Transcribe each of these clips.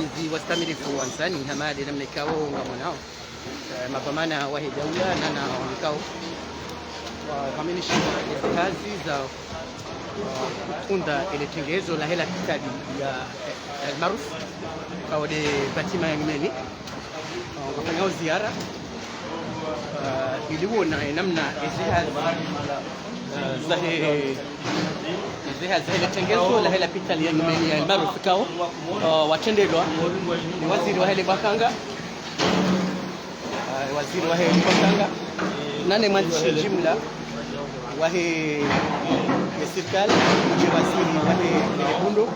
zi wastamilifu wanzani hamadi namna ikao ngamonao mapamana wahi daula nana wanikao waminishi kazi za kunda ile tengezo la hela kitadi ya maarufu kwa de Fatima Yamini wakafanya ziara iliona namna ziha ile tengezo la hela kitadi ya Yamini ya maarufu kao watendelwa ni waziri wa hela bakanga waziri wa hela bakanga nane mwandishi jumla wahe ya serikali waziri wahe Bundo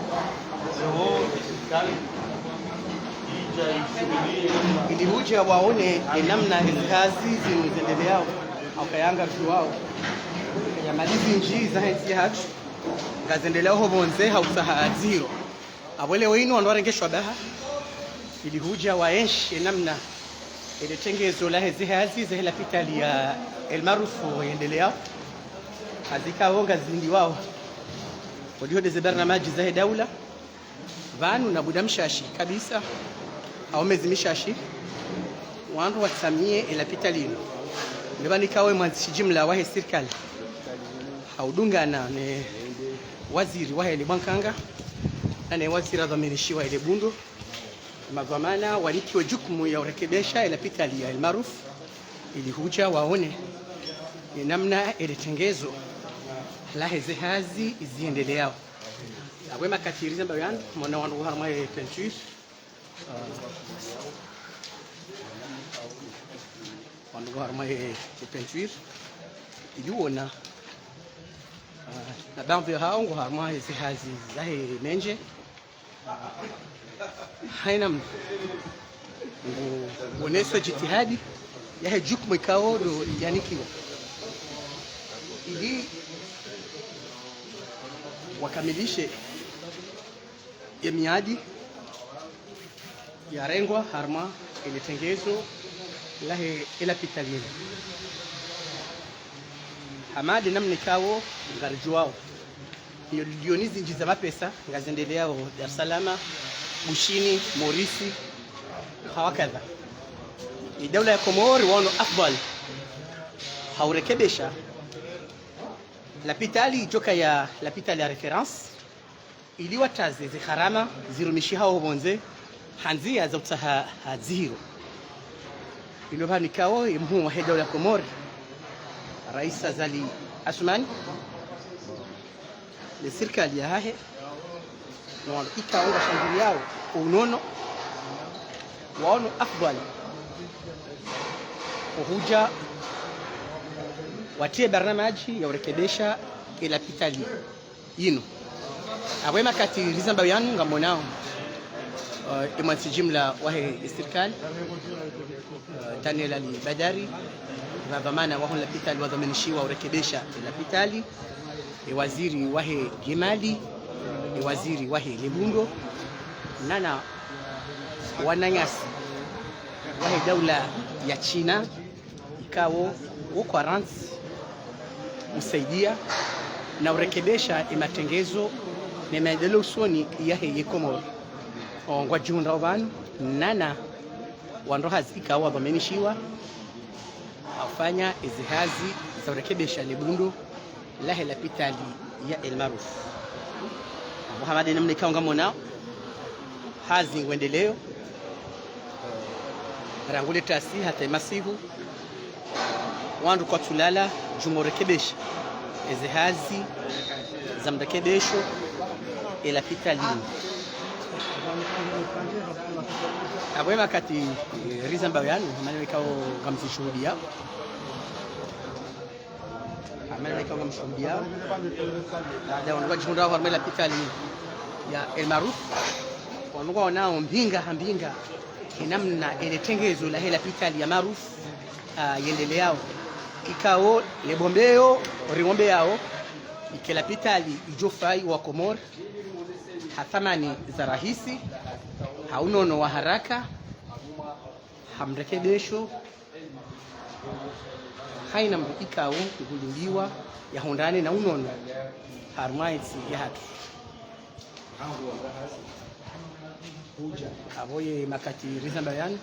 ili huja waone namna kazi zinaendelea au kayanga wao ya malizi nji za henti hatu ngazendelea ho bonze hausaha zero abole wenu wanarengeshwa baha ili huja waenshi namna ile tengezo la hizi za hela pitali ya maarufu yaendelea hazikaonga zindi wao walihodeze barnamaji za daula vanu na budamshashi kabisa au mezimishashi wandu watamie ila pitalini ndibani kawe mwanzishi jumla wa serikali haudungana ne waziri wa ile bankanga na ne waziri adhaminishiwa ile Bundo magwamana walikiwa jukumu ya urekebisha ila pitali ya maarufu ili huja waone ni namna ile tengezo la hizi hazi ziendeleao abwema katiriza mbayan mwana wangu harma peinture wangu harma peinture iliona na banvi hao ngo harma hizi hazi za menje haina uonesha jitihadi ya jukumu ikao do yanikiwa ili wakamilishe ya miadi ya rengwa harma ile tengezo la ila pitalini hamadi namna kao ngarjuao hiyo Dionizi nji za mapesa ngazendelea Dar es Salaam Bushini Morisi hawakadha ni dawla ya Komori wano afdal haurekebisha la pitali joka ya la pitali ya reference iliwataze zikharama zirumishi hao bonze hanzia za utaha zero ilobani kao imhu wa dawla ya Komori Rais Azali Asmani le serikali ya hahe na ikaonga shangili yao unono waono afdal huja watie barnamaji ya urekebisha ila pitali yino abwema kati rizamba yanu ngamonao imwansi jumla wa serikali Daniel Ali Badari na dhamana wa la pitali wadhaminishiwa urekebisha ila pitali waziri wa Gemali waziri wa Bundo nana wananyasi wa daula ya China ikao wako aransi usaidia na urekebisha imatengezo na maendeleo usoni ya Komoro ongwa junda wanu nana wandoha zikawa wamenishiwa afanya izihazi za urekebisha Bundo la hela pitali ya maarufu Muhammad namna ikaonga mona hazi uendeleo rangule tasi hata masihu wandu kwa tulala jumorekebesha ezehazi za mrekebesho ila pitalini abwema kati rizamba yanu maana ikao kamsishuhudia amana kama mshuhudia na wangu junda wa mela pitali ya maarufu wangu nao mbinga namna ile tengezo la hela pitali ya maarufu yendeleao ikao le bombeo riombe yao ikela pitali ijofai wa Komori hathamani za rahisi haunono wa haraka hamrekebesho haina ikao kuguliwa ya hondane na unono harmaiti ya hatu Avoye makati rizamba yani.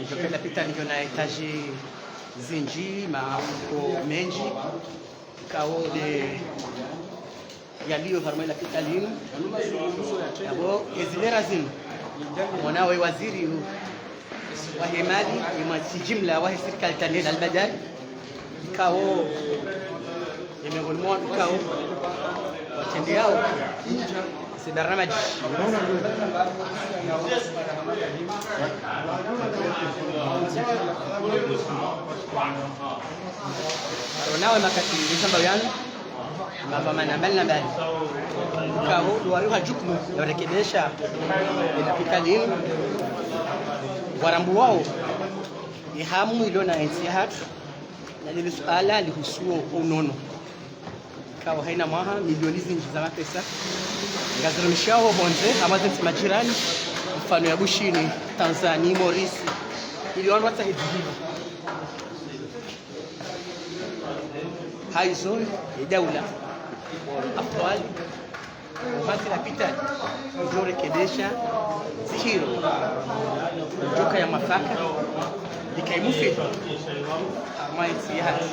Mjokela pita ndio na etaji zinji mafuko menji kao de yaliyo harmela pita lino. Abo ezilera zinu. Mwanawe waziri wa himadi imati jimla wa serikali tanzania al-badal kao miongoni mwa kao watendi yao si barnamaji wanawe makati rizamba yani mapamana mbali na mbali kao waliha jukumu ya kurekebisha inapita lini warambu wao ihamu ilo na intihad na lile suala lihusuo unono kao haina mwaha milioni zinji za mapesa ngazirumishao honze amaze majirani mfano ya Bushini Tanzania Morisi ili wanu wata hivi haizo daula afwali wakati napita ndio kedesha zihiro joka ya mafaka likaimufi armaiti hati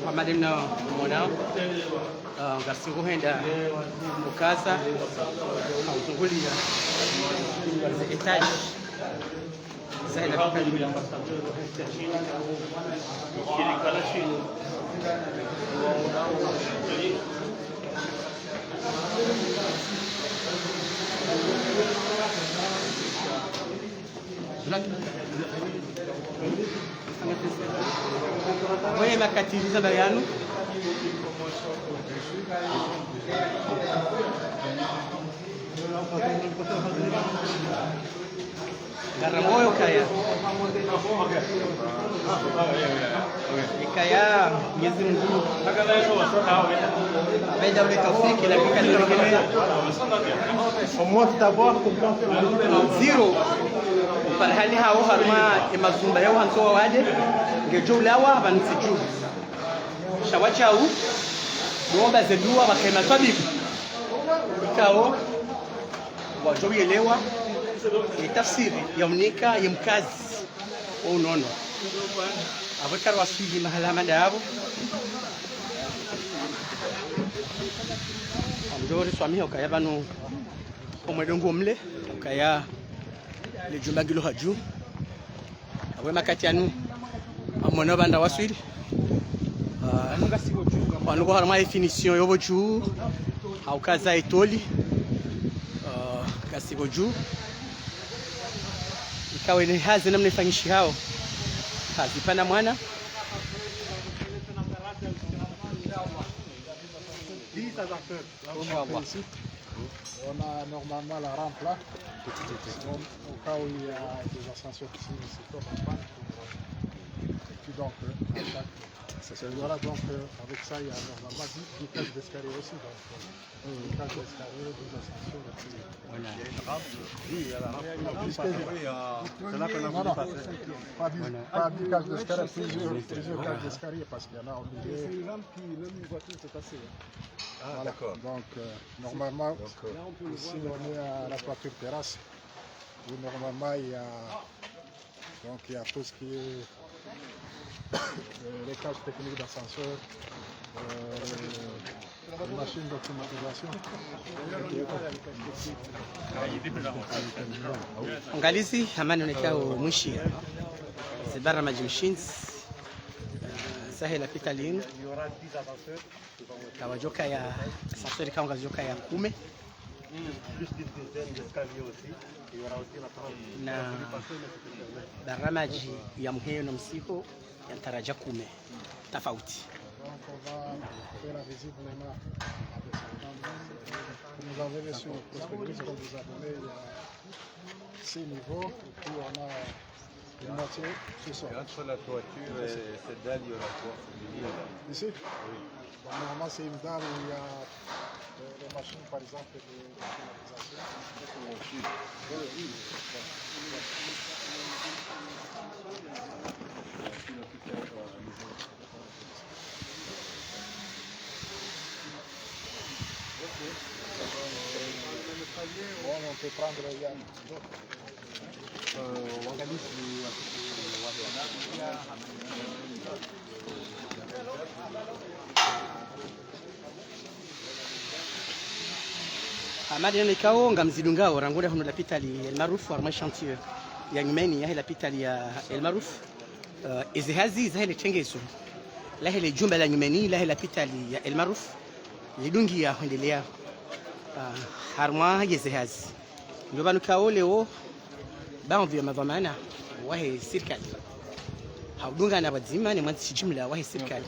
Pamadina mwana ngasiku henda mukaza uzungulia etaji zahina tukali wewe makatiliza bayanu Garamoyo kaya ikaya Mwenyezi Mungu baada ya tawfiki na kika nitegemea zero par hali hao harma imazumba yao hanzo waje ngejulawa abansiju shawachau bomba zedua bakema tabibu ikao wajoyelewa tafsiri yamnika yamkazi unono abakar wasiji mahala madabo amdori swami okaya banu omwedongo mle okaya le jumbagilo haju abwe makati anu amona banda waswili wanuko harma definition yoboju haukaza itoli kasiboju ikawe ni hazi namna ifanyishi hao hazi pana mwana on a normalement la rampe là au cas où il y a des ascenseurs ici c'est comme en panne donc voilà donc avec ça il y a normalement 10 cages d'escalier aussi donc 10 cages d'escalier, 2 ascenseurs voilà. Oui, il y a la rampe. C'est là qu'on a voulu passer. Pas 10 cages d'escalier, plusieurs cages d'escalier parce qu'il y en a au milieu. C'est une rampe qui, même une voiture peut passer. Ah, voilà. D'accord. Donc normalement, ici on est à la toiture terrasse où normalement il y a tout ce qui est les cages techniques d'ascenseur, les machines d'automatisation. Angalizi amani nekao mwishi zibara majimshins sahela pitalin kawajoka ya ascenseur kaunga joka ya 10 Plus d'une dizaine d'escaliers aussi. Il y aura aussi la trame. na baramaji ya mheyo na msiko ya taraja 10 tofauti. Donc on va faire la visite vraiment avec ça. Vous avez sur le prospectus qu'on vous a donné, il y a 6 niveaux et puis on a une moitié ce soir. Entre la toiture et cette dalle, il y aura quoi? Ici? Oui. Normalement, c'est une dalle où il y a les machines, par exemple, de climatisation. Bon, on peut prendre Yann. Amadi nikao ngamzidungao ranguda hono lapitali almaruf wa chantier ya nyumeni ya lapitali ya almaruf izihazi za ile tengezo la ile jumba la nyumeni la lapitali ya almaruf lidungi ya endelea harma izihazi ndio banu kao leo baadhi ya madhamana wahi serikali haudunga na wazima ni mwanzi jumla wahi serikali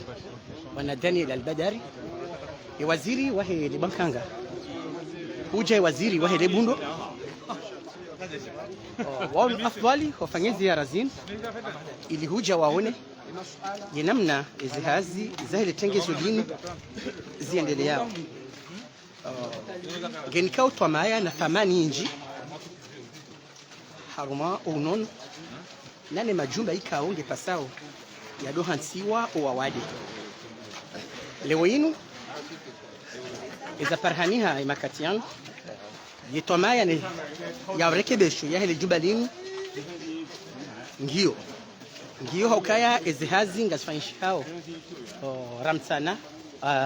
wana Daniel Albadari waziri wahi libankanga huja waziri wa hele bundo wao afdali wafanye ziara zin ili huja waone namna izihazi za hele tengezo dini ziendelea genikao twamaya na thamani inji haruma unon nane majumba ikaonge pasao ya dohansiwa owawade leo inu iza parhaniha imakatiano yetomaya ne ya rekebesho ya hele jubalini ngio hokaya ezihazi ngasifanyishao ramtsana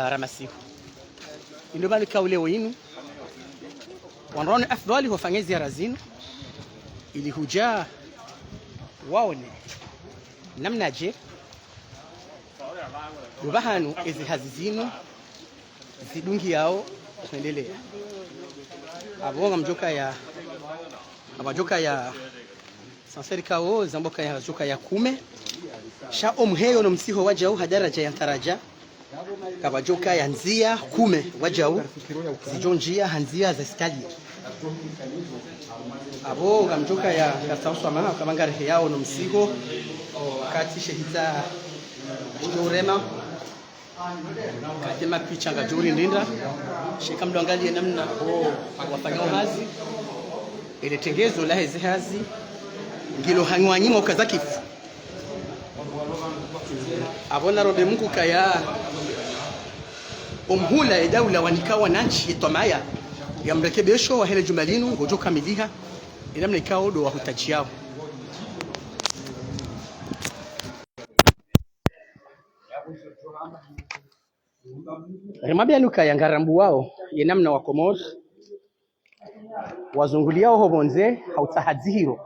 ramasihu ndio bali kaule wenu wanrone afdali hufanye ziara zinu ili huja waone namna je ubahanu ezihazi zinu zidungi yao kuendelea abonga mjoka ya sanserika o zamboka ya joka ya kume sha omheyo no msiho wajau hadaraja ya taraja kabajoka ya nzia kume wajau zijonjia hanzia za stadi abonga mjoka ya kasauswa maana kamangare yao no msiho wakati shehita urema kajema picha ngajuri ndinda shika mdoangalie namna wafanyao hazi ile tengezo la hizi hazi ngilo hangwanyimo kazakifu abona robe Mungu kaya umhula ya daula wanikawa nanchi tomaya ya mrekebesho wa hele jumalinu ngojo kamiliha namna ikao do wahutaji yao remabia luka ya ngarambu wao ye namna wa Komor wazunguliao hobonze hautahadzihiro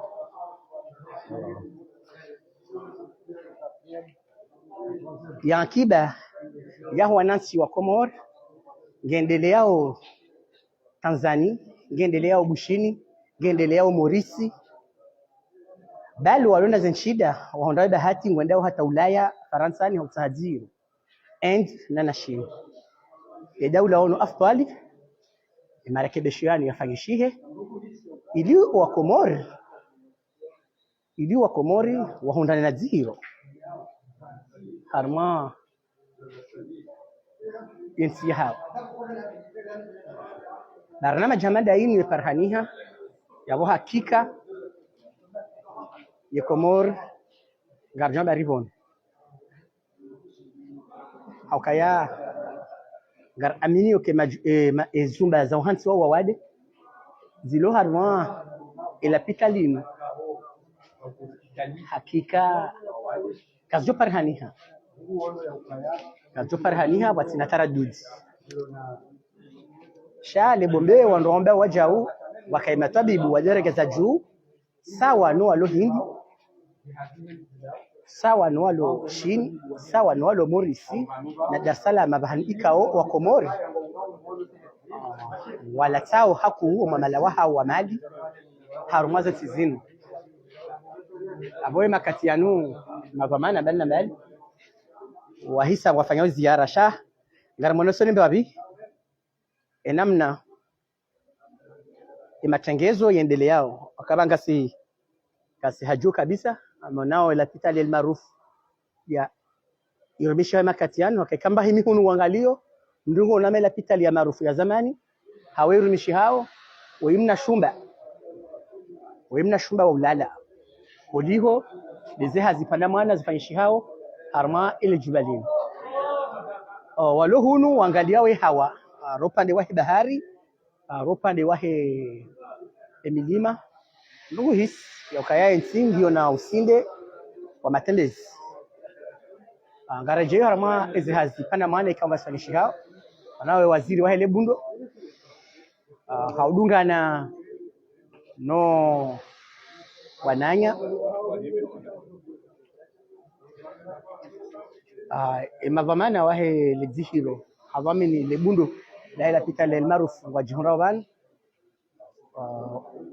ya akiba ya wananchi wa Komor ngendeleao Tanzania ngendeleao Bushini ngendeleao Morisi bali walona zenshida waondoe bahati ngwendao hata Ulaya Faransa ni hautahadzihiro and nanashini ya daula ono afdali marekebisho yani yafanyishihe ili wa Komori wahondana na zihiro harma yensi hao barnama jamada ini parhaniha yabo hakika ya Komor garjan baribon haukaya gar aminio ke zumba za uhansi wao wawade zilo harwa ila pitalino hakika kazo parhaniha watina taradudi shale bombe wandomba wajau wakaima tabibu wadereka za juu sawa no alo hindi sawa no alo shini sawa no alo Morisi na Dar es Salaam bahani ikao wa Komori wala tao haku mamala wa mali harumaza tizinu aboe makati yanu mavamana bali na mali wahisa wafanyao ziara sha ngaramono soni babi enamna imatengezo yendeleao wakabanga kasi haju kabisa amonao la pitali almaruf ya irudisha makatiani wakaikamba himi hunu uangalio ndungo unamela pitali ya maarufu ya zamani hawerumishi hao wimna shumba wa ulala uliho lizeha zipanda mwana zifanyishi hao harma ile jubalini walo hunu uangalia we hawa ropande wahi bahari ropande wahi emilima ndugu hisi ya ukaya nsingi na usinde wa matembezi ngaraje harma ezihazi pana maana ikawa sanishi hao wanawe waziri wa hele bundo haudungana no wananya emavamana wahe ledzihiro havamini lebundo laila pita lel maruf wa jihurawan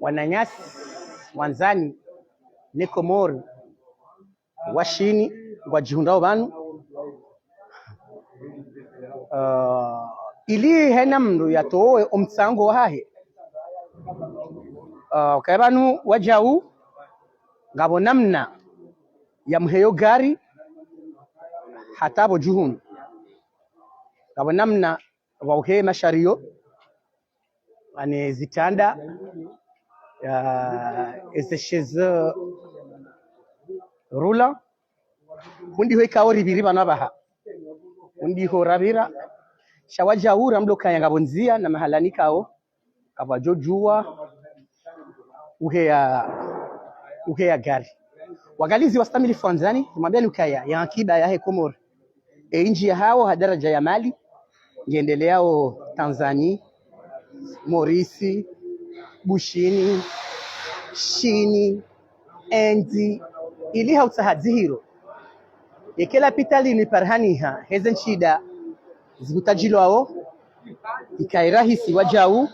wananyasi wanzani nekomori washini wa jihurawan ili hena mndu yatowe omtsango hahe kaibanu wajau ngabo namna ya mheyo gari hatabo juhun ngabo namna wauhe mashario ane zitanda ezesheze rula hundi hoikawo ribiri bana baha hundi ho rabira shawajaura mdoka ya ngabo nzia na mahalani kao kabajojua uhea gari wagalizi wastamili Franzani tumwambia lukaya ya akiba ya Komoro inji ya hao hadaraja ya Mali ngendeleao Tanzania Morisi Bushini Shini Endi ili hautahadzihiro yekela pitali ni parhaniha hezen shida zibutajilo ao ikairahisi wajau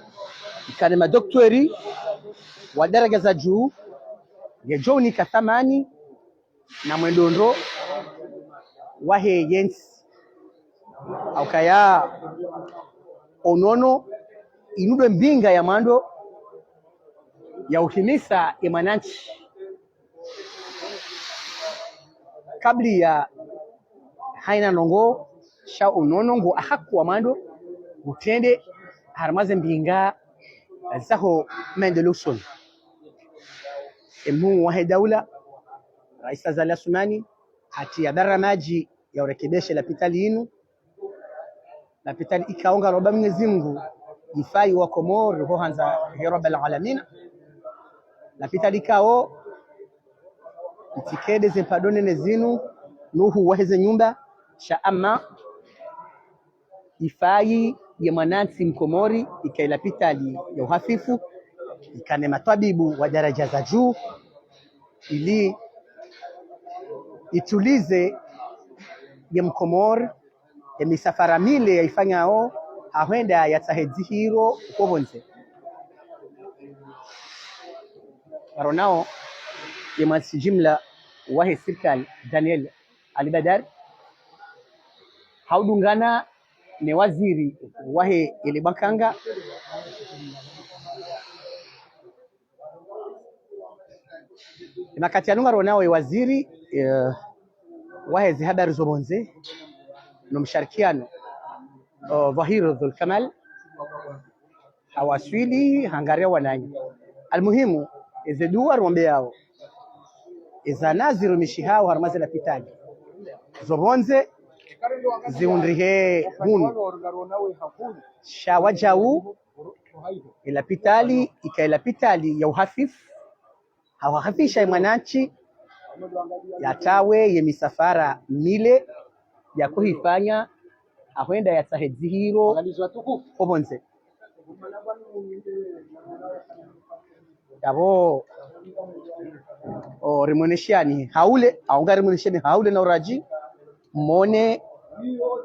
ikane madoktori wa daraja za juu yejoni kathamani na mwendondo wahe yensi au kaya onono inudo mbinga ya mando ya uhimisa emananchi kabli ya haina nongo sha onono ngo ahaku wa mando utende harmaze mbinga zaho mendeluson emu wahe daula Rais Azali Assoumani hati ya baramaji ya urekebeshe la pitali inu la pitali ikaonga roba Mwenyezi Mungu ifai wa Komoro ho hanza ya Rabbul Alamin la pitali kao itikede zempadone nezinu nuhu waheze nyumba sha ama ifai ya manansi mkomori ikaila pitali ya uhafifu ikane matabibu wa daraja za juu ili itulize ya mkomori ya misafara mile yaifanyao ahwenda yatahedzihiro ukobonze aronao ya mwasi jimla wahe serikali Daniel Alibadar haudungana ne waziri wahe ilibakanga makati yanunga ronao waziri wahe zihabari zobonze no msharikiano Dhahir Dhul Kamal hawaswili hangaria wananyi almuhimu ezedua rombe yao eza naziru mishihao harmaze la pitali zobonze ziundrihe hunu shawajau ila pitali ikaila pitali ya uhafif hawahafisha mwananchi yatawe ye misafara mile ya kuhifanya ahwenda yatahedzihiro kobonze yabo remoneshani haule aunga remoneshani haule na uraji mone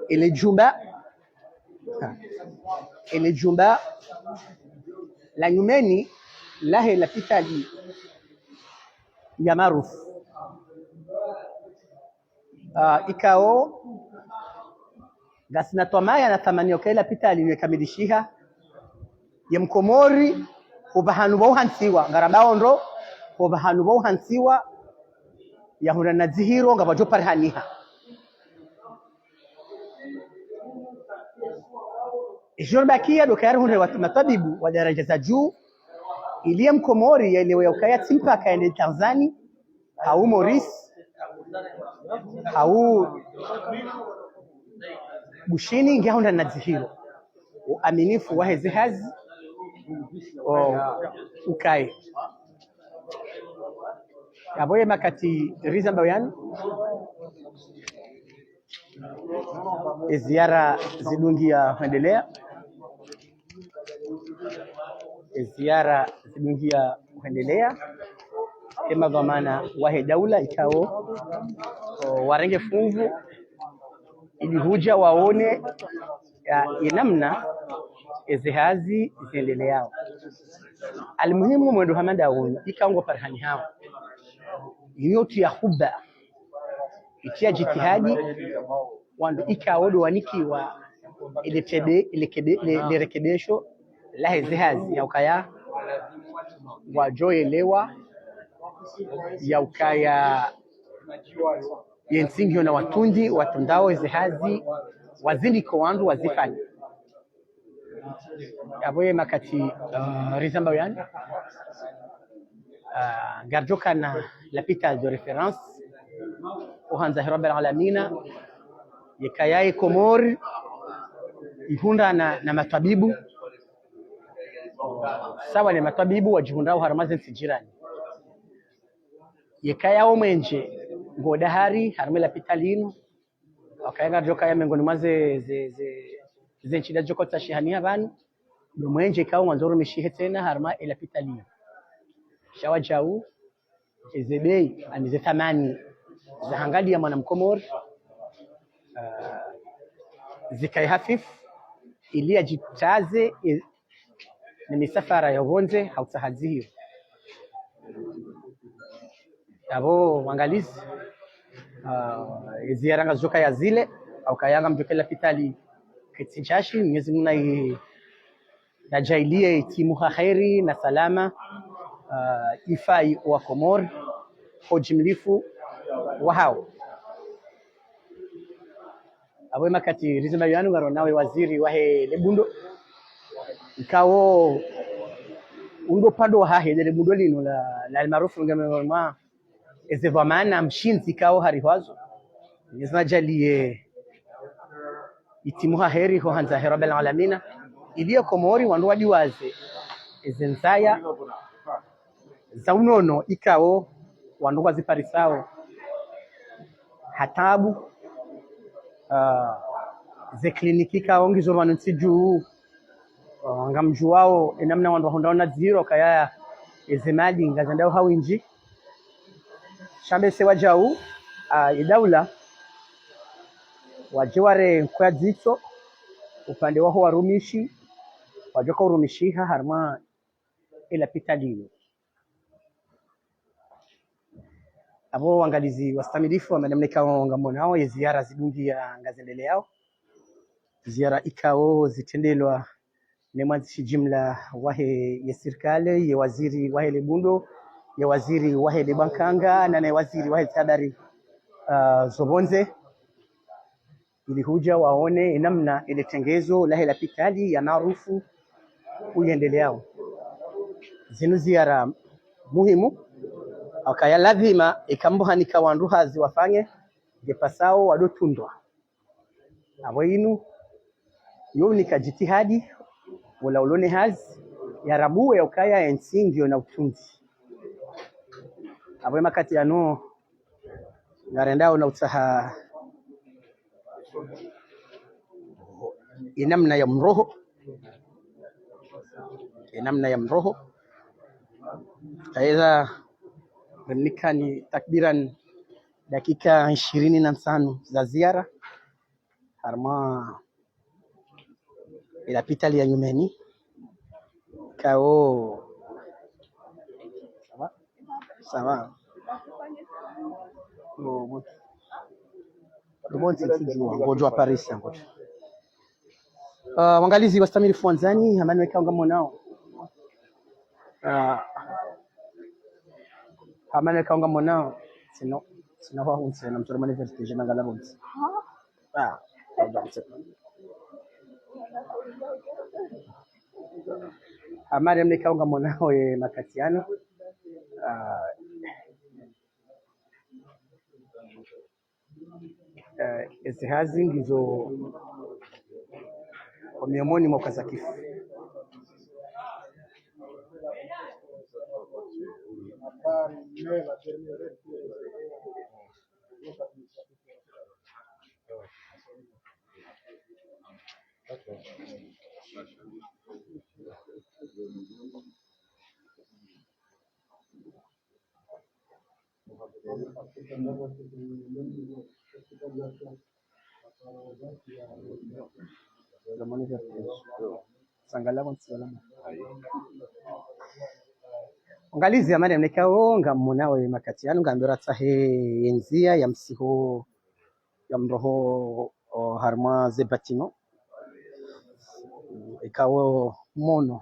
ile jumba la nyumeni lahe la pitali ya maarufu ikao gasina tomaya na thamani okaila pitali niwekamidishiha ya mkomori hubahanu bauhansiwa ngarabaondo hubahanu bauhansiwa ya hunana zihiro ngabajo parhaniha Jurbakia dokari hunde watu matabibu wa daraja za juu iliye mkomori yelewe ukaya timpa kaende Tanzania au Maurice au bushini ngahunda nazihiro uaminifu wa hezi hazi ukae yaboye makati riza mbayan ziara zidungia kuendelea kama dhamana wahe daula ikao warenge fungu ili huja waone namna ezihazi ziendeleao. Almuhimu mwendo hamanda unu ikaongo parhani hao yote ya huba itia jitihadi wandu ikaodo wanikiwa ile rekebisho la ezihazi ya ukaya wajoelewa ya ukaya yensingio na watundi watundao ezihazi wazindi kwa wandu wazifanya aboye makati rizamba yani garjoka na lapita de référence uhanza rabbil alamina yekayai komori ihunda na matabibu sawa ni matabibu wajihundao haramazen sijirani yekayao mwenje ngodahari harmela pitalino wakayanga joka ya mengoni maze ze nchida joko tashihania banu mwenje kao mwanzoro mishihe tena harma ila pitalino shawa jau ezebei anize thamani za hangali ya mwanamkomor zikai hafif ili ajitaze ni misafara ya vonze hautahazihio abo wangalizi ziaranga zoka ya zile au kayanga mjokela pitali kitsinjashi Mwenyezi Mungu najailie timu khairi na salama ifai wa Komor hojimlifu wa hao abo makati rizima yanu ngaro nawe waziri wahe lebundo ikawo undo pando hahe lebundo lino la almaarufu ngama ezevamana mshinzi kao harihwazo nizajalie itimuha heri ho hanza rabbil alamina iliyo Komori wandu wajiwaze ezenzaya zaunono ikao wandu waziparisao hatabu ze kliniki kao ngizoro wanunsiju ngamjuwao enamna wandu hondaona zero kaya ezemali ngazandao hawinji shambe se wajau idaula wajiware kwa zito upande wao warumishi wajoka urumishiha harma ila pitalio abo wangalizi wastamilifu wamenemleka ngamona ya ziara zidungi ya ngazendele yao ziara ikao zitendelwa ne mwanzishi jumla wahe ya serikali ya waziri wahe lebundo ya waziri wahe lebankanga na waziri wahe sadari zobonze ili huja waone namna ile tengezo la pitali ya maarufu uendeleao zinu ziara muhimu akaya lazima ikambohanika wandu hazi wafanye jepasao wadotundwa abo inu yonika jitihadi wala ulone hazi ya rabu ya ukaya ensingio na utundi abo makati yano ngarendao na utaha inamna ya mroho aidha ni takbiran dakika 25 za ziara harma ila pitali ya nyumeni kao sawa ngojwa Paris yangu wangalizi wastamilifu wanzani amani weka ngamonao amani weka ngamonao sino wa unse na mtoro manifestation ngala bonzi amari mnikaunga monawe makatiano ezihazi ndizo miongoni mwa kaza kifo ngalizi amani amnekao ngamunawe makatiano ngambira tahe yenzia ya msiho ya mroho harma zebatino ikawo mono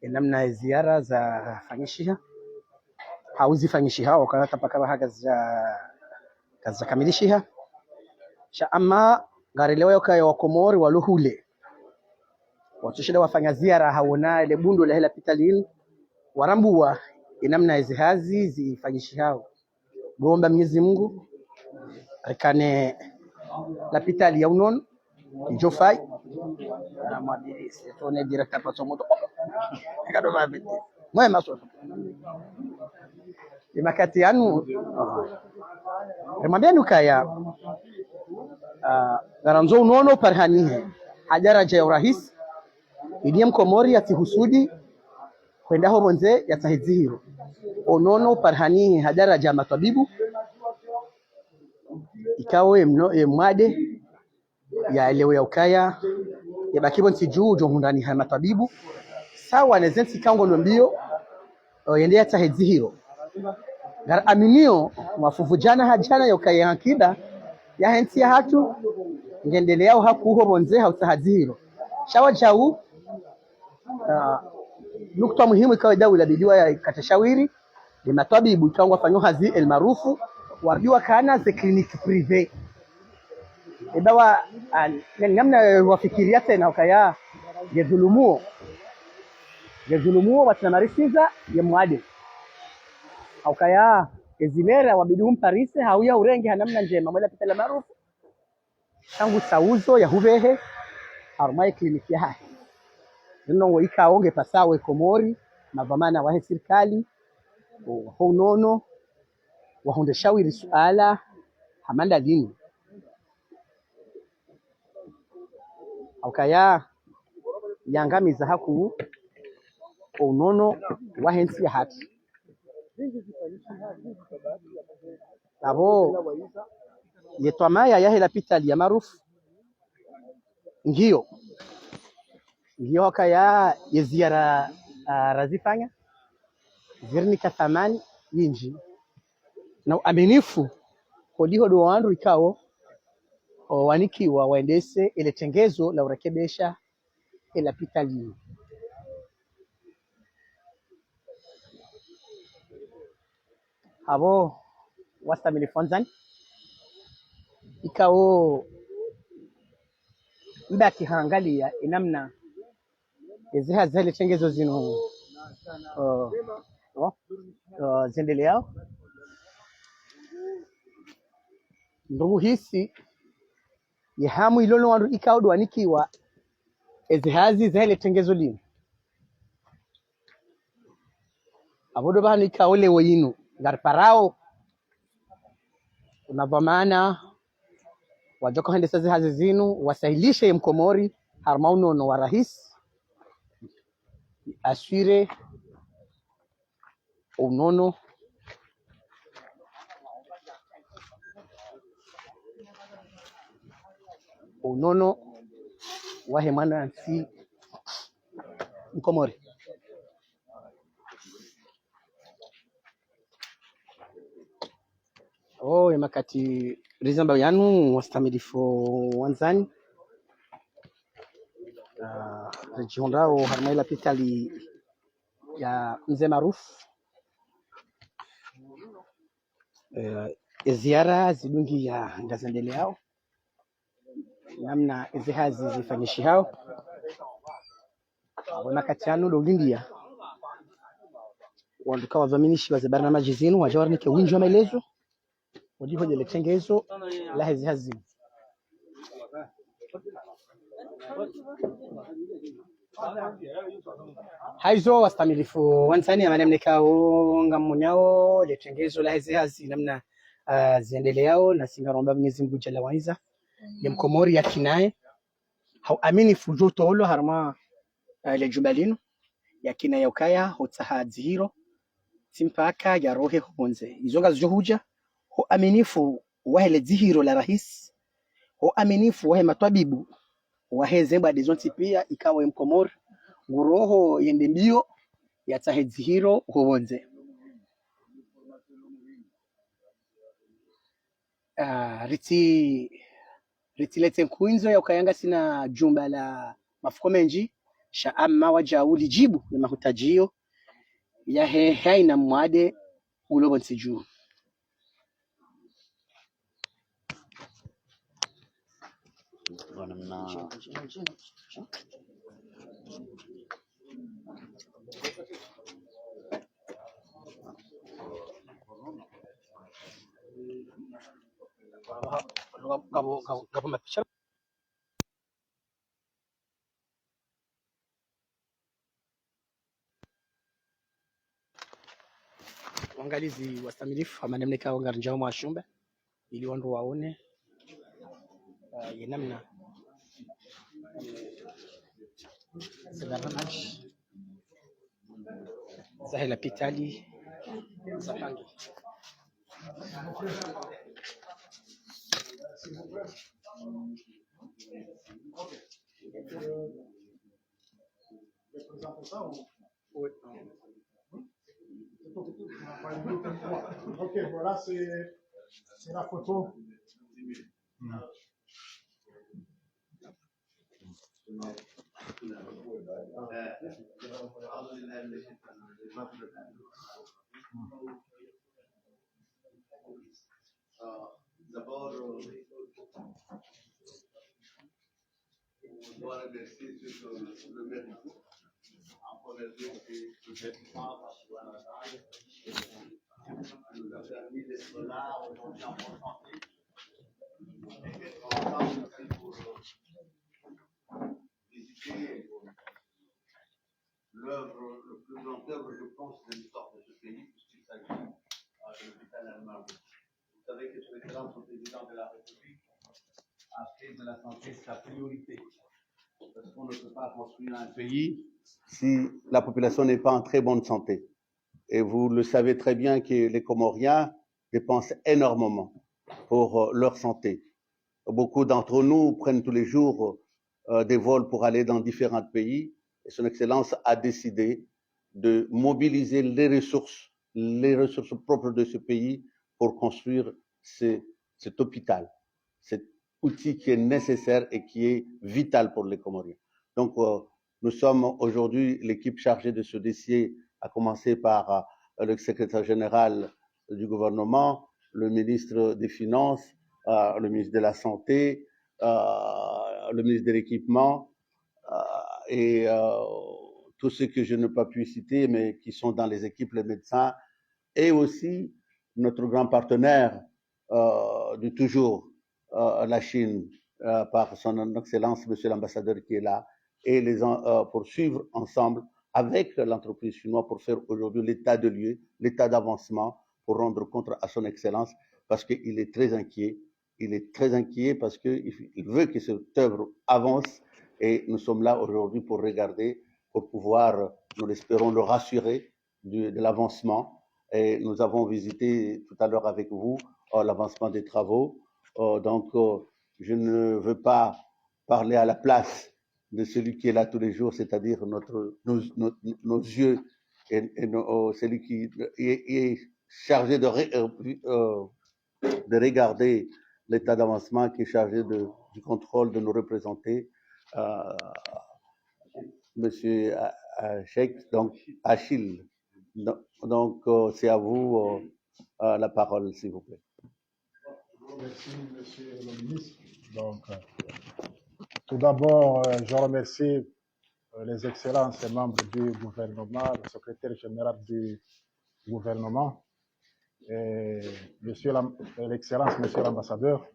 namna ziara za fanyishia hauzifanyishiha wakati paka haga za kamilishiha sha ama ngarilewa yoka wa Komori waluhule watushida wafanya ziara haona ile bundu la hela pitalini warambua namna hizi hazi zifanyishihao gomba Mwenyezi Mungu rekane la pitali ya unon njofai na mwadirisi tone director pa somoto kado mabiti mwema so imakati yanu remambia kaya garanzo unono parhanihe hajaraja ya urahisi idiem Komori atihusudi kwenda ho bonze yatahizihiro onono parhanihe hajaraja matabibu ikawe mwade ya elewe ya ukaya ya bakibo ntijuu johundani ha matabibu sawa nezensi kango nombio yende yatahizihiro gar aminio mafuvujana hajana ya ukaya hakida ya henti ya hatu ngendeleao haku ho bonze hautahizihiro shawa jau nukta muhimu ikawa dawla bidiwa ya katashawiri ni matabibu ikawa fanyo hazi el marufu wardiwa kana ze kliniki prive edawa namna wafikiria tena ukaya gezulumuo watanamarisiza ya mwade ukaya ezilera wabidum parise hauya urenge namna njema mwela pitala marufu tangu sauzo ya huvehe armai kliniki ya hai nino ikaonge pasawe Komori mavamana wa serikali honono wahunde shawiri suala hamanda dini ukaya yangamiza haku unono wahensi ya hati abo yetwamaya ya hela pitali ya marufu ngiyo kaya yeziara razifanya zirnika thamani yinji na aminifu kodiho do wandu ikao wanikiwa waendese ile tengezo la urekebesha ila pitali abo wastamili fonzani ikao mbaki haangalia inamna eziha zile tengezo zino zendeleao ndugu hisi yahamu ilono wandu ikao dwanikiwa ezihazi zile tengezo lino abodo bana ikao le wayinu garparao unavamana wajoko hende sazi hazi zinu wasahilishe Mkomori harmauno no warahisi asire unono wahemana si Mkomori makati rizamba yanu wastamilifo wanzani rejihondao harmaila pitali ya mzee maarufu ziara zidungi ya ngazendeleao namna izi hazi zifanyishi hao makatiano lolindia wanduka wadhaminishi wa barnamaji zenu wajawarnike wingi wa maelezo wajiho jele tengezo la hizi hazina haizo wastamilifu wansani ya manemnikao ngamunyao letengezo la hizi hazina namna ziendeleao na singaromba Mwenyezi Mungu Jalla wa Izza ya mkomori ya kinae hau amini fujoto olo harma le jubalino ya kina yokaya hotahadzi hiro simpaka ya rohe honze izonga zuhuja ho aminifu wahele zihiro la rahis ho aminifu wahe matwabibu wahe zemba dezonti pia ikawa mkomori nguroho yende mbio ya tahedzi hiro honze ritilete nkuinzo ya ukayanga sina jumba la mafuko menji sha amma wajauli jibu ya mahutajio ya haina mwade ulobo nsiju Gabo mapicha wangalizi wastamilifu amanemneka wangarnjao mwashumba ili wandu waone yenamna sabarnamaji zahela pitali zapangi Ok, voilà, c'est la photo. D'abord, on doit remercier ceux qui le méritent. En première lieu, c'est le gouvernement qui nous a permis d'être là aujourd'hui en bonne santé et d'être ensemble aussi pour visiter l'œuvre, le plus grande œuvre, je pense, de l'histoire de ce pays, puisqu'il s'agit de l'hôpital allemand. Vous savez que son Excellence, le président de la République, a fait de la santé sa priorité. Parce qu'on ne peut pas construire un pays si la population n'est pas en très bonne santé. Et vous le savez très bien que les Comoriens dépensent énormément pour leur santé. Beaucoup d'entre nous prennent tous les jours des vols pour aller dans différents pays. Et son Excellence a décidé de mobiliser les ressources propres de ce pays pour construire cet hôpital, cet outil qui est nécessaire et qui est vital pour les Comoriens. Donc, nous sommes aujourd'hui l'équipe chargée de ce dossier, à commencer par le secrétaire général du gouvernement, le ministre des Finances, le ministre de la Santé, le ministre de l'Équipement et tous ceux que je n'ai pas pu citer, mais qui sont dans les équipes, les médecins, et aussi notre grand partenaire de toujours, la Chine, par son Excellence, Monsieur l'ambassadeur qui est là, et pour suivre ensemble avec l'entreprise chinoise pour faire aujourd'hui l'état de lieu, l'état d'avancement, pour rendre compte à son Excellence, parce qu'il est très inquiet. Il est très inquiet parce qu'il veut que cette œuvre avance, et nous sommes là aujourd'hui pour regarder, pour pouvoir, nous l'espérons, le rassurer de l'avancement. Et nous avons visité tout à l'heure avec vous l'avancement des travaux. Donc, je ne veux pas parler à la place de celui qui est là tous les jours, c'est-à-dire nos yeux et celui qui est chargé de regarder l'état d'avancement, qui est chargé du contrôle de nous représenter, Monsieur Cheikh, donc Achille. Donc, c'est à vous la parole, s'il vous plaît. Merci, Monsieur le ministre. Donc, tout d'abord, je remercie les excellences et membres du gouvernement, le secrétaire général du gouvernement, et l'excellence, monsieur l'ambassadeur,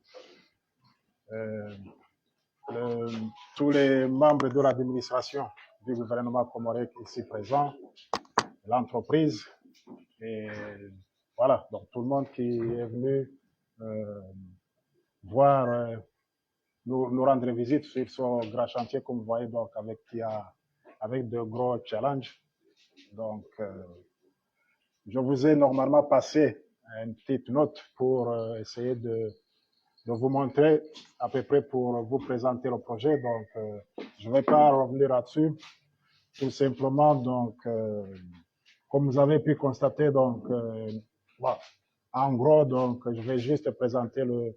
tous les membres de l'administration du gouvernement comorien ici présents, l'entreprise, et voilà, donc tout le monde qui est venu voir, nous rendre visite sur son grand chantier, comme vous voyez, donc avec de gros challenges. Donc, je vous ai normalement passé une petite note pour essayer de vous montrer à peu près, pour vous présenter le projet. Donc, je ne vais pas revenir là-dessus. Tout simplement, donc, comme vous avez pu constater, donc, voilà. En gros, donc, je vais juste présenter le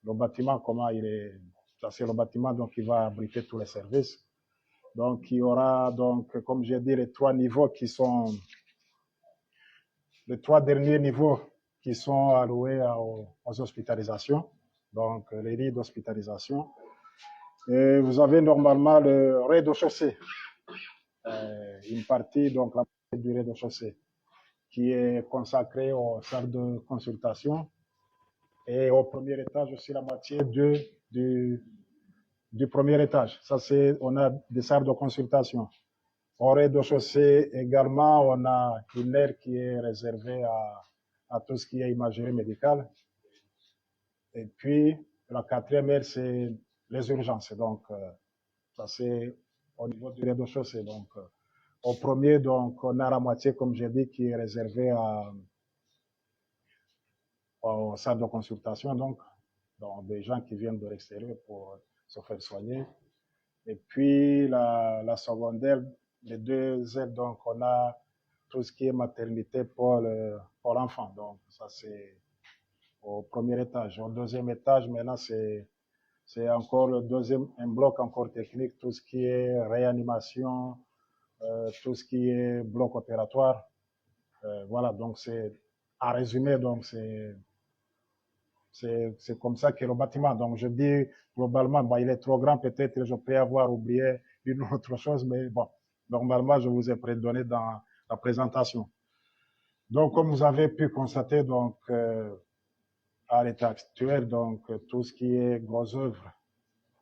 bâtiment, comment il est. Ça, c'est le bâtiment donc, qui va abriter tous les services. Donc, il y aura, donc, comme j'ai dit, les trois derniers niveaux qui sont alloués aux hospitalisations, donc les lits d'hospitalisation. Et vous avez normalement le rez-de-chaussée, une partie, donc la partie du rez-de-chaussée, qui est consacrée aux salles de consultation. Et au premier étage aussi, la moitié du premier étage. Ça, on a des salles de consultation. Au rez-de-chaussée également, on a une aire qui est réservée à tout ce qui est imagerie médicale. Et puis, la quatrième aire, c'est les urgences. Donc, ça, c'est au niveau du rez-de-chaussée. Donc, au premier, donc, on a la moitié, comme j'ai dit, qui est réservée aux salles de consultation, donc des gens qui viennent de l'extérieur pour se faire soigner. Et puis, la secondaire, les deux ailes, donc, on a tout ce qui est maternité pour l'enfant. Donc, ça, c'est au premier étage. Au deuxième étage, maintenant, c'est encore un bloc encore technique, tout ce qui est réanimation, tout ce qui est bloc opératoire. Voilà, donc c'est, en résumé, donc c'est comme ça qu'est le bâtiment. Donc je dis globalement, bah, il est trop grand, peut-être je peux avoir oublié une autre chose, mais bon, normalement je vous ai prédonné dans la présentation. Donc comme vous avez pu constater, donc à l'état actuel, donc tout ce qui est grosses œuvres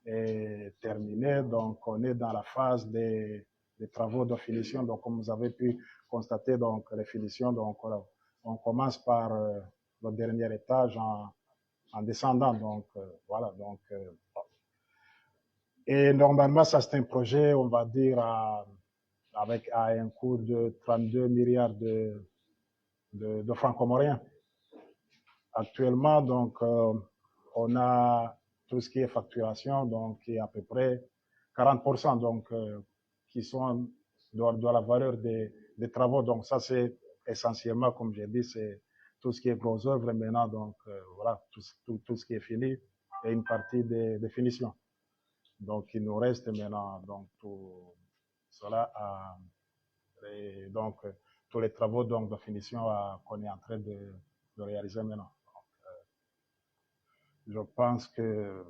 est terminé. Donc on est dans la phase des travaux de finition. Donc comme vous avez pu constater, donc les finitions, donc on commence par le dernier étage en descendant. Donc, voilà. Donc, et normalement, ça, c'est un projet, on va dire, avec un coût de 32 milliards de francs comoriens. Actuellement, donc, on a tout ce qui est facturation, donc, qui est à peu près 40%, donc, qui sont de la valeur des travaux. Donc, ça, c'est essentiellement, comme j'ai dit, c'est tout ce qui est gros œuvres maintenant, donc voilà, tout ce qui est fini et une partie des finitions. Donc, il nous reste maintenant donc, tout cela, et donc tous les travaux donc, de finition qu'on est en train de réaliser maintenant. Donc, je pense que,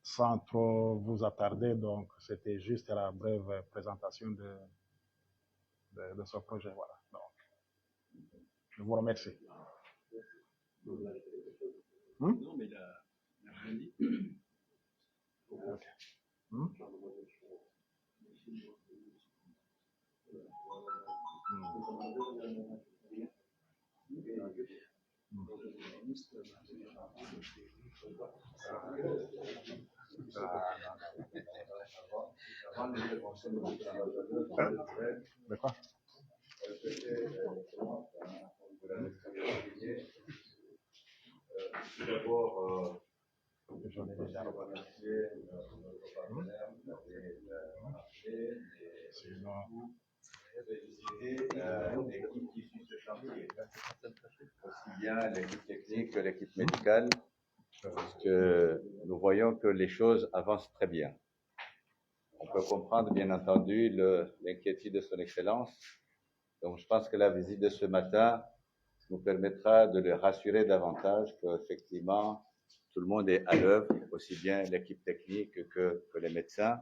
sans trop vous attarder, donc c'était juste la brève présentation de ce projet. Voilà. Donc, je vous remercie. Non, mais il a rien dit. Okay. De quoi? D'abord, J'en ai déjà remercier notre partenaire sinon, l'équipe qui suit ce chantier, aussi bien l'équipe technique que l'équipe médicale, parce que nous voyons que les choses avancent très bien. On peut comprendre, bien entendu, l'inquiétude de son Excellence. Donc, je pense que la visite de ce matin nous permettra de le rassurer davantage qu'effectivement, tout le monde est à l'œuvre, aussi bien l'équipe technique que les médecins,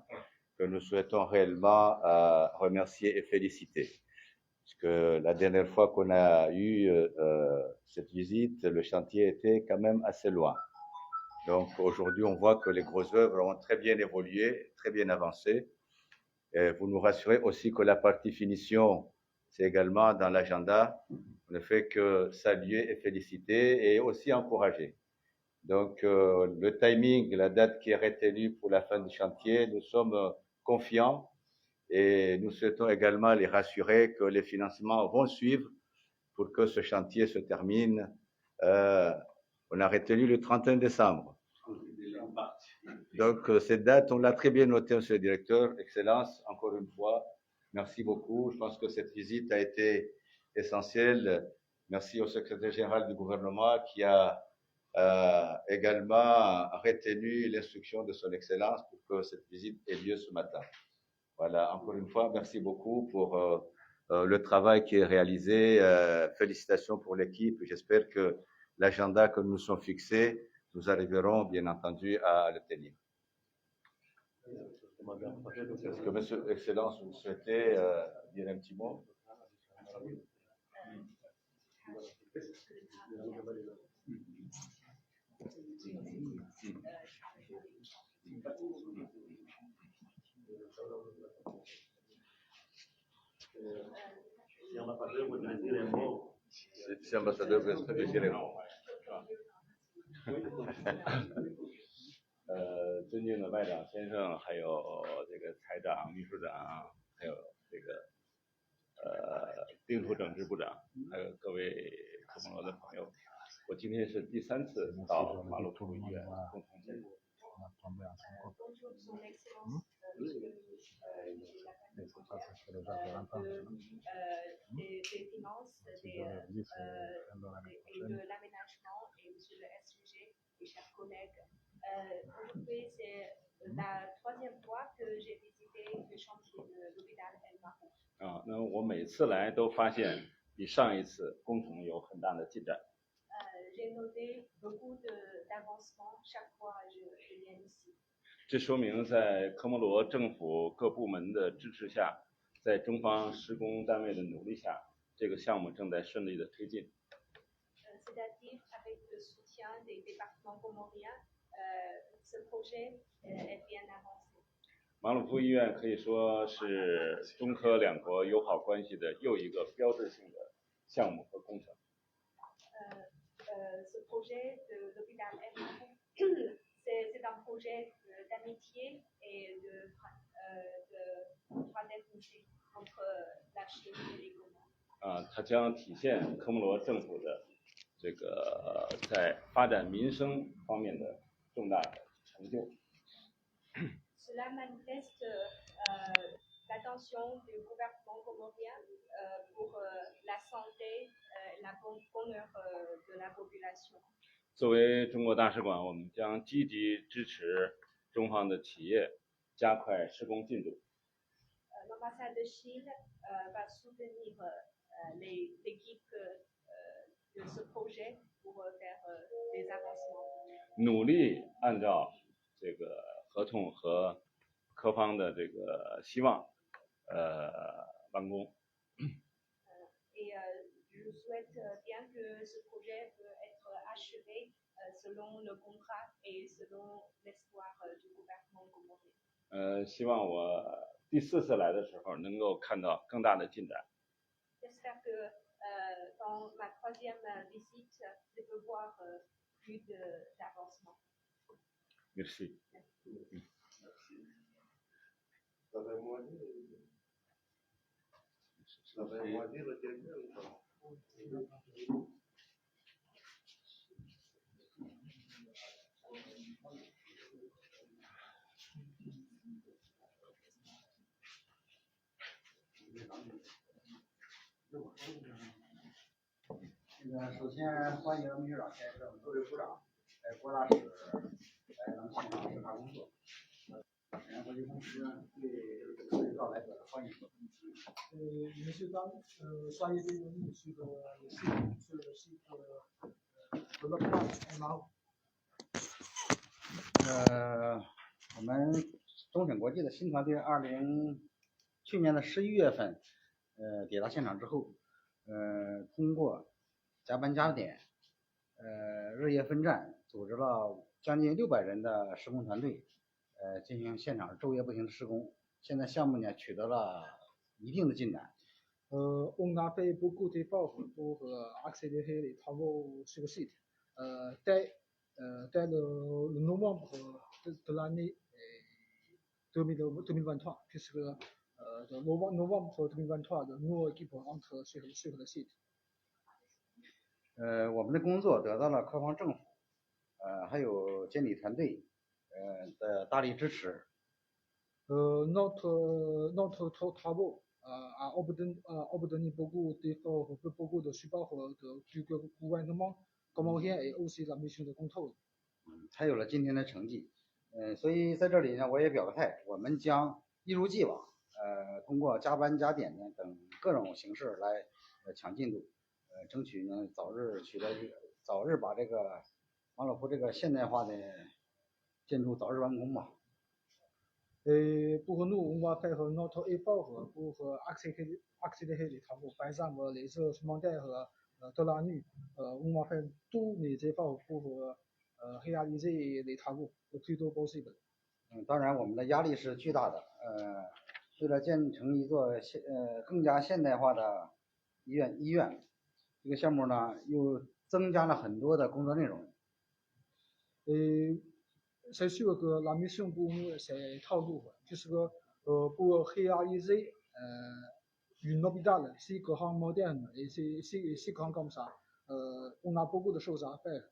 que nous souhaitons réellement remercier et féliciter. Parce que la dernière fois qu'on a eu cette visite, le chantier était quand même assez loin. Donc aujourd'hui, on voit que les grosses œuvres ont très bien évolué, très bien avancé. Et vous nous rassurez aussi que la partie finition, c'est également dans l'agenda. On ne fait que saluer et féliciter et aussi encourager. Donc le timing, la date qui est retenue pour la fin du chantier, nous sommes confiants et nous souhaitons également les rassurer que les financements vont suivre pour que ce chantier se termine. On a retenu le 31 décembre. Donc, cette date, on l'a très bien notée, monsieur le directeur. Excellence, encore une fois, merci beaucoup. Je pense que cette visite a été essentielle. Merci au secrétaire général du gouvernement qui a également retenu l'instruction de son Excellence pour que cette visite ait lieu ce matin. Voilà, encore une fois, merci beaucoup pour le travail qui est réalisé. Félicitations pour l'équipe. J'espère que l'agenda que nous nous sommes fixés, nous arriverons bien entendu à le tenir. Est-ce que, Monsieur Excellence, vous souhaitez dire un petit mot? Si ambassadeur voudrait dire un mot. Si ambassadeur veut dire un mot. 尊敬的外长先生，还有这个财长、秘书长，还有这个丁处整支部长，还有各位科摩罗的朋友，我今天是第3次到马鲁图医院共同见证。 Bonjour, Son Excellence, des finances et de l'aménagement et monsieur le SG, mes chers collègues. Aujourd'hui, c'est la 3e fois que j'ai visité le chantier de l'hôpital El Marouf. 那我每次来都发现比上一次工程有很大的进展。 J'ai noté beaucoup d'avancement chaque fois je viens ici. 这说明在科摩罗政府各部门的支持下，在中方施工单位的努力下，这个项目正在顺利的推进。C'est-à-dire avec le soutien des départements comoriens, ce projet est bien avancé. 马鲁夫医院可以说是中科两国友好关系的又一个标志性的项目和工程。Ce projet de l'hôpital El Marouf, c'est un projet d'amitié et de fraternité entre la Chine et les Comores. 它将体现科摩罗政府的这个在发展民生方面的重大的成就。Cela manifeste l'attention du gouvernement comorien pour la santé, la bonheur de la population. 作为中国大使馆，我们将积极支持中方的企业加快施工进度。L'ambassade de Chine va soutenir l'équipe de ce projet pour faire des avancements. 努力按照这个合同和科方的这个希望，完工。Et je souhaite bien que ce projet peut être achevé selon le contrat et selon l'espoir du gouvernement comorien. 希望我第4次来的时候能够看到更大的进展。J'espère que dans ma 3e visite, je peux voir plus d'avancement. Merci. Ça va moins dire le directeur ou pas? 首先欢迎秘书长先生、各位部长、郭大使来咱们现场视察工作。沈阳国际公司对客人到来表示欢迎。Monsieur Tang, soyez bienvenus sur le site de l'hôpital El Marouf. 我们中审国际的新团队去年的11月份，抵达现场之后，通过加班加点，日夜奋战，组织了将近600人的施工团队，进行现场昼夜不停的施工。现在项目呢取得了一定的进展。On a fait beaucoup d'efforts pour accélérer les travaux sur site. Dès le novembre de l'année 2023, puisque de novembre 2023, de nos équipes entrent sur le site. 我们的工作得到了科方政府，还有监理团队，的大力支持。Notre travaux a obtenu beaucoup d'efforts, beaucoup de support du gouvernement comorien et aussi la mission de contrôle. 才有了今天的成绩。所以在这里呢，我也表个态，我们将一如既往，通过加班加点呢等各种形式来抢进度，争取呢早日把这个马老坡这个现代化的建筑早日完工吧。Pour nous, on va faire notre effort pour accélérer les travaux. Par exemple, les heures supplémentaires de la nuit, on va faire tous les efforts pour réaliser les travaux le plus tôt possible. 当然我们的压力是巨大的。为了建成一座更加现代化的医院，这个项目呢又增加了很多的工作内容。C'est sûr que la mission pour nous c'est trop lourd, puisque pour réaliser une hôpital si grand moderne et si grand comme ça, on a beaucoup de choses à faire.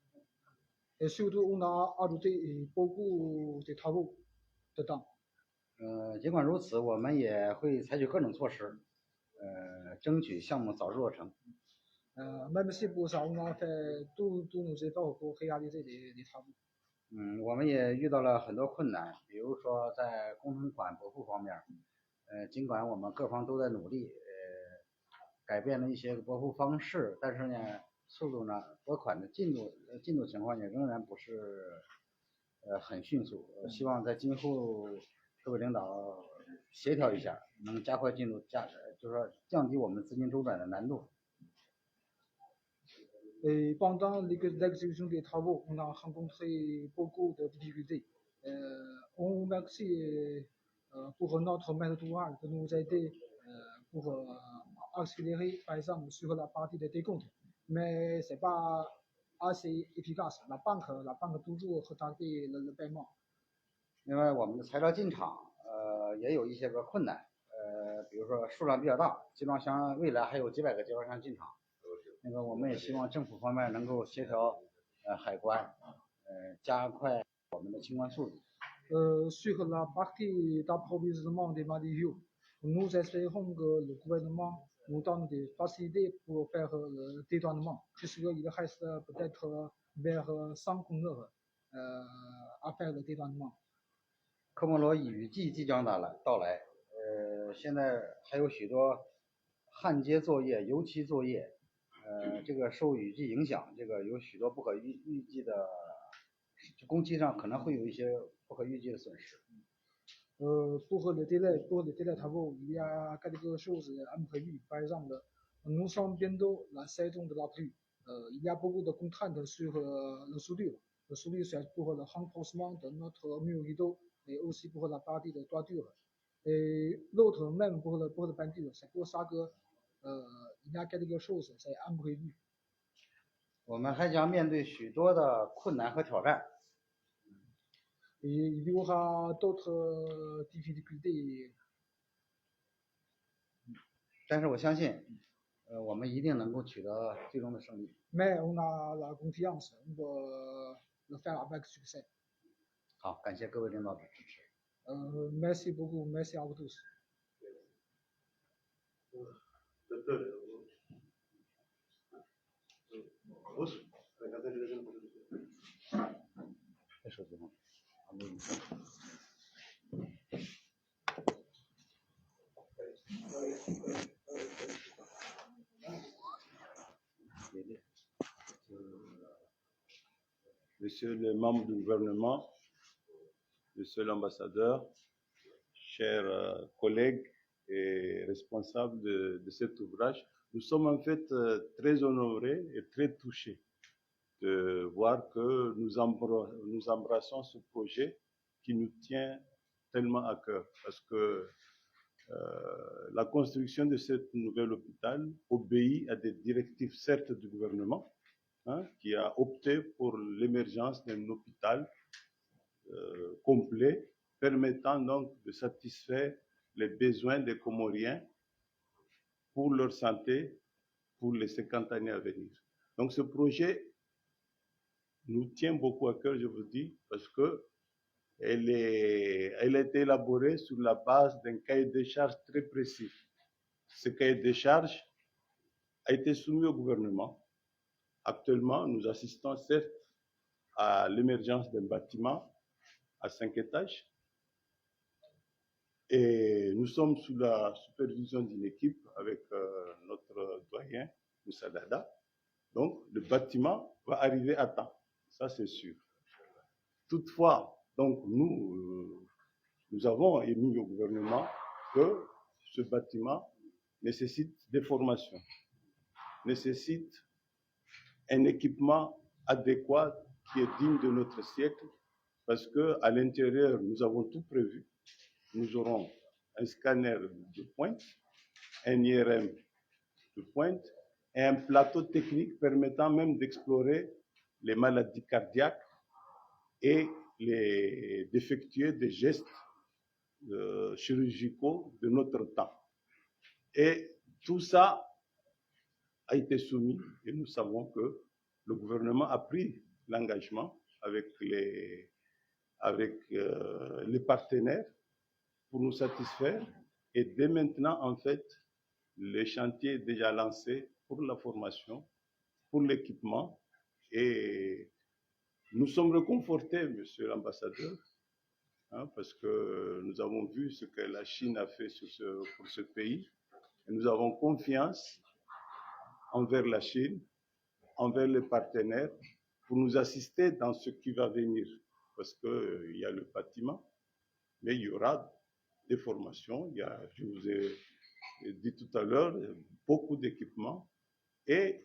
Et surtout, on a ajouté beaucoup de travaux dedans. 尽管如此，我们也会采取各种措施，争取项目早日落成。Même si pour ça, on a fait tous nos efforts pour réaliser les travaux. 我们也遇到了很多困难，比如说在工程款拨付方面，尽管我们各方都在努力，改变了一些拨付方式，但是呢，速度呢，拨款的进度情况也仍然不是很迅速。希望在今后各位领导协调一下，能加快进度，就是说降低我们资金周转的难度。Et pendant l'exécution des travaux, on a rencontré beaucoup de difficultés. On remercie pour notre maître d'ouvrage de nous aider pour accélérer, par exemple, sur la partie des décomptes. Mais ce n'est pas assez efficace. La banque toujours retardé le paiement. 另外，我们的材料进场，也有一些个困难，比如说数量比较大，集装箱未来还有几百个集装箱进场。我们也希望政府方面能够协调海关，加快我们的清关速度。Sur la partie d'approvisionnement des matériaux, nous espérons que le gouvernement nous donne des facilités pour faire le dédouanement, puisqu'il reste peut-être vers 100 conteneurs à faire le dédouanement. 科摩罗雨季即将到来，现在还有许多焊接作业、油漆作业。这个受雨季影响，这个有许多不可预计的，工期上可能会有一些不可预计的损失。Pour le délai travaux, il y a quelque chose imprévu. Par exemple, nous sommes bientôt la saison de la pluie. Il y a beaucoup de contraintes sur le soudure. Le soudure c'est pour le renforcement de notre mur rideau et aussi pour la partie de toiture. Et l'autre même pour le peinture. C'est pour ça que il y a quelque chose c'est imprévu. 我们还将面对许多的困难和挑战。Il y aura d'autres difficultés. 但是我相信，我们一定能够取得最终的胜利。Mais on a la confiance, on peut le faire avec succès. 好，感谢各位领导的支持。Merci beaucoup, merci à vous tous. Monsieur le membre du gouvernement, monsieur l'ambassadeur, chers collègues et responsables de cet ouvrage. Nous sommes en fait très honorés et très touchés de voir que nous embrassons ce projet qui nous tient tellement à cœur, parce que la construction de ce nouvel hôpital obéit à des directives certes du gouvernement, qui a opté pour l'émergence d'un hôpital complet, permettant donc de satisfaire les besoins des Comoriens pour leur santé pour les 50 années à venir. Donc ce projet nous tient beaucoup à cœur, je vous dis, parce que elle a été élaborée sur la base d'un cahier de charges très précis. Ce cahier de charges a été soumis au gouvernement. Actuellement, nous assistons certes à l'émergence d'un bâtiment à 5 étages et nous sommes sous la supervision d'une équipe avec notre doyen, Moussa Dada. Donc, le bâtiment va arriver à temps, ça c'est sûr. Toutefois, donc nous avons émis au gouvernement que ce bâtiment nécessite des formations, nécessite un équipement adéquat qui est digne de notre siècle, parce qu'à l'intérieur, nous avons tout prévu. Nous aurons un scanner de pointe, un IRM de pointe et un plateau technique permettant même d'explorer les maladies cardiaques et d'effectuer des gestes chirurgicaux de notre temps. Et tout ça a été soumis et nous savons que le gouvernement a pris l'engagement avec les partenaires pour nous satisfaire. Et dès maintenant, en fait, le chantier est déjà lancé pour la formation, pour l'équipement. Et nous sommes réconfortés, monsieur l'ambassadeur, parce que nous avons vu ce que la Chine a fait pour ce pays. Et nous avons confiance envers la Chine, envers les partenaires, pour nous assister dans ce qui va venir. Parce qu'il y a le bâtiment, mais il y aura des formations, je vous ai dit tout à l'heure, beaucoup d'équipements et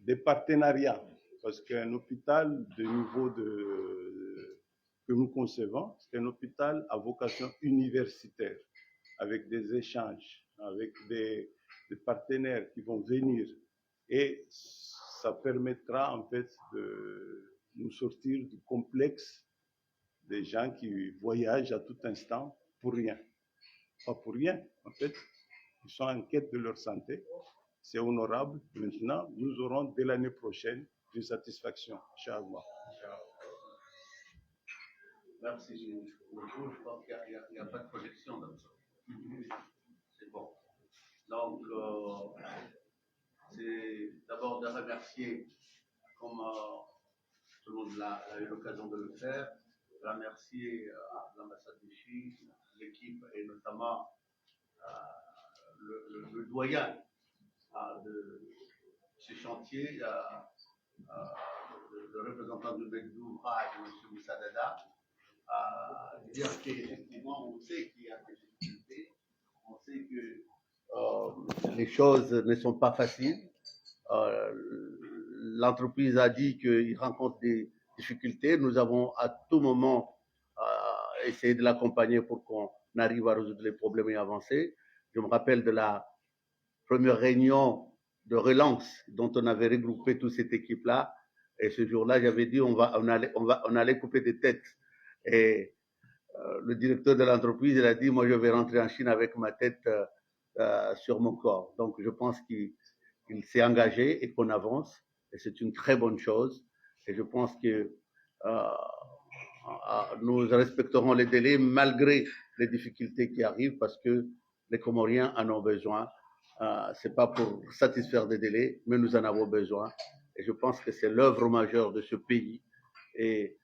des partenariats. Parce qu'un hôpital de niveau que nous concevons, c'est un hôpital à vocation universitaire, avec des échanges, avec des partenaires qui vont venir. Et ça permettra en fait de nous sortir du complexe des gens qui voyagent à tout instant pour rien. Pas pour rien, en fait. Ils sont en quête de leur santé. C'est honorable. Maintenant, nous aurons dès l'année prochaine une satisfaction. Inch'Allah. Merci. Je pense qu'il n'y a pas de projection dans ça. C'est bon. Donc, c'est d'abord de remercier, comme tout le monde a eu l'occasion de le faire, remercier l'ambassade de Chine, l'équipe et notamment le doyen de ce chantier, le représentant du maître d'ouvrage, M. Moussa Dada, dire qu'effectivement, on sait qu'il y a des difficultés, on sait que les choses ne sont pas faciles. L'entreprise a dit qu'il rencontre des difficultés. Nous avons à tout moment essayé de l'accompagner pour qu'on arrive à résoudre les problèmes et avancer. Je me rappelle de la première réunion de relance dont on avait regroupé toute cette équipe-là. Et ce jour-là, j'avais dit on allait couper des têtes. Et le directeur de l'entreprise, il a dit, moi, je vais rentrer en Chine avec ma tête sur mon corps. Donc, je pense qu'il s'est engagé et qu'on avance. Et c'est une très bonne chose. Et je pense que nous respecterons les délais malgré les difficultés qui arrivent parce que les Comoriens en ont besoin. Ce n'est pas pour satisfaire des délais, mais nous en avons besoin. Et je pense que c'est l'œuvre majeure de ce pays. Et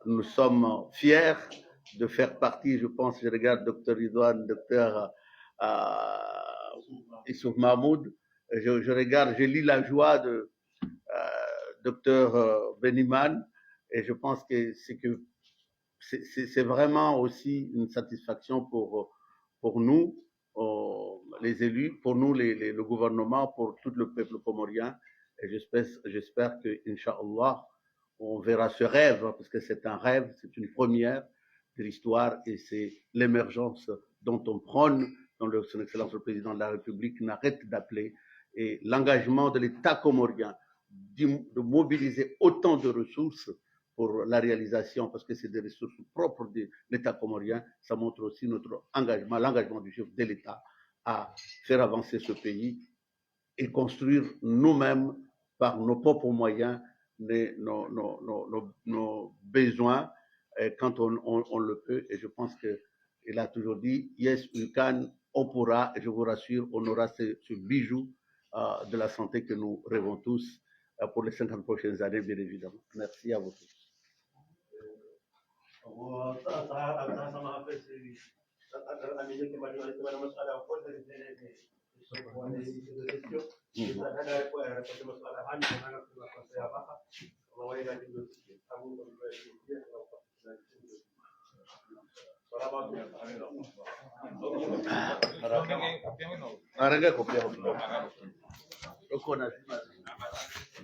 nous sommes fiers de faire partie, je pense, je regarde Dr Ridouane, Dr Issouf Mahmoud, je regarde, je lis la joie de Dr Beniman, et je pense que c'est vraiment aussi une satisfaction pour nous, les élus, pour nous, le gouvernement, pour tout le peuple comorien. Et j'espère que, Inch'Allah, on verra ce rêve, parce que c'est un rêve, c'est une première de l'histoire et c'est l'émergence dont on prône, dont son Excellence le Président de la République n'arrête d'appeler. Et l'engagement de l'État comorien de mobiliser autant de ressources pour la réalisation, parce que c'est des ressources propres de l'État comorien, ça montre aussi notre engagement, l'engagement du chef de l'État à faire avancer ce pays et construire nous-mêmes, par nos propres moyens, nos besoins quand on le peut. Et je pense qu'il a toujours dit, yes, we can, on pourra, et je vous rassure, on aura ce bijou de la santé que nous rêvons tous pour les 50 prochaines années, bien évidemment. Merci à vous tous.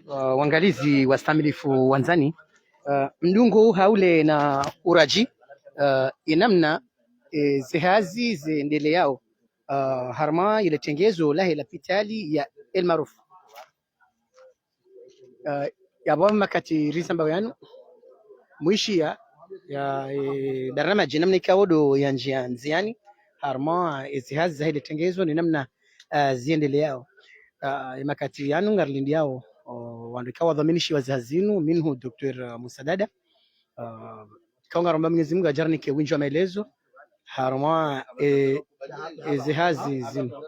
Uangalizi wastamilifu wanzani mdungu haule na uraji inamna zihazi ziendeleao harma ile tengezo lahe la pitali ya elmaruf yabwa makati risamba yanu muishia ya barnamaji namna ikawodo ya njia nziani harma zihazi za ile tengezo ni namna ziendeleao makati yanu ngarlindi yao wandikawa dhaminishi wa zihazinu minhu Dr. Musa Dada kaunga romba Mwenyezi Mungu ajarnike wingi wa maelezo harma zihazi zinu